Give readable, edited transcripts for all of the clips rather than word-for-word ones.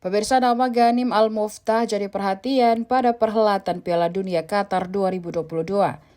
Pemirsa, nama Ghanim Al-Muftah jadi perhatian pada perhelatan Piala Dunia Qatar 2022.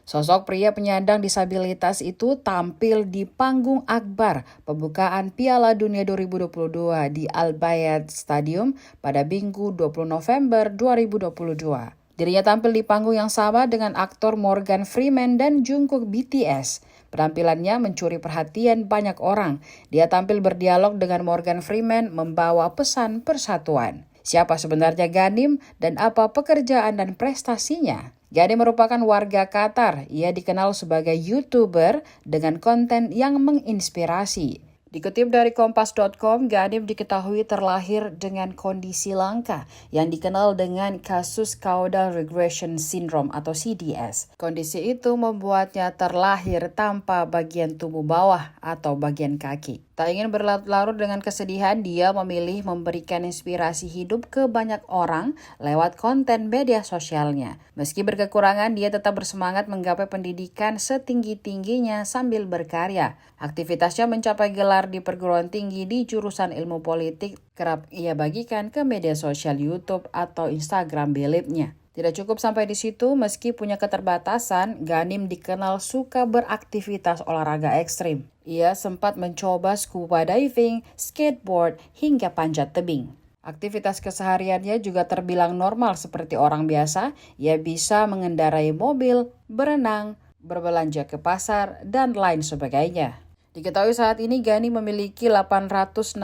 Sosok pria penyandang disabilitas itu tampil di panggung akbar pembukaan Piala Dunia 2022 di Al Bayad Stadium pada Minggu 20 November 2022. Dirinya tampil di panggung yang sama dengan aktor Morgan Freeman dan Jungkook BTS. Penampilannya mencuri perhatian banyak orang. Dia tampil berdialog dengan Morgan Freeman membawa pesan persatuan. Siapa sebenarnya Ghanim dan apa pekerjaan dan prestasinya? Ghanim merupakan warga Qatar. Ia dikenal sebagai YouTuber dengan konten yang menginspirasi. Dikutip dari Kompas.com, Ghanim diketahui terlahir dengan kondisi langka yang dikenal dengan kasus caudal regression syndrome atau CDS. Kondisi itu membuatnya terlahir tanpa bagian tubuh bawah atau bagian kaki. Tak ingin berlarut-larut dengan kesedihan, dia memilih memberikan inspirasi hidup ke banyak orang lewat konten media sosialnya. Meski berkekurangan, dia tetap bersemangat menggapai pendidikan setinggi-tingginya sambil berkarya. Aktivitasnya mencapai gelar di perguruan tinggi di jurusan ilmu politik kerap ia bagikan ke media sosial YouTube atau Instagram miliknya. Tidak cukup sampai di situ, meski punya keterbatasan, Ghanim dikenal suka beraktivitas olahraga ekstrim. Ia sempat mencoba scuba diving, skateboard, hingga panjat tebing. Aktivitas kesehariannya juga terbilang normal seperti orang biasa. Ia bisa mengendarai mobil, berenang, berbelanja ke pasar, dan lain sebagainya. Diketahui saat ini Ghanim memiliki 816.000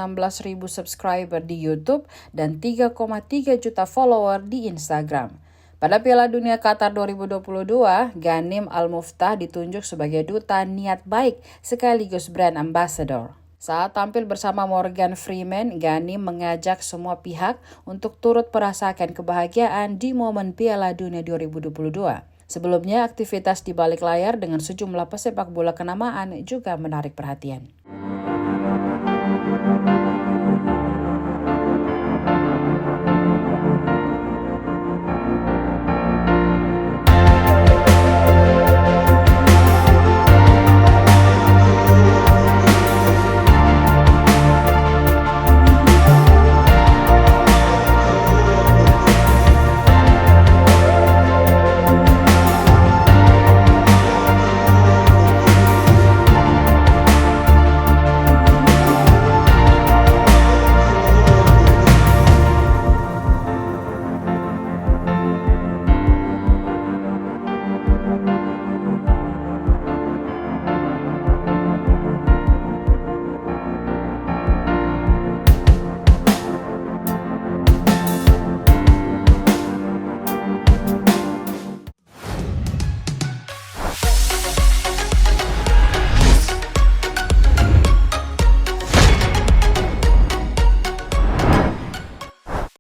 subscriber di YouTube dan 3,3 juta follower di Instagram. Pada Piala Dunia Qatar 2022, Ghanim Al-Muftah ditunjuk sebagai duta niat baik sekaligus brand ambassador. Saat tampil bersama Morgan Freeman, Ghanim mengajak semua pihak untuk turut merasakan kebahagiaan di momen Piala Dunia 2022. Sebelumnya, aktivitas di balik layar dengan sejumlah pesepak bola kenamaan juga menarik perhatian.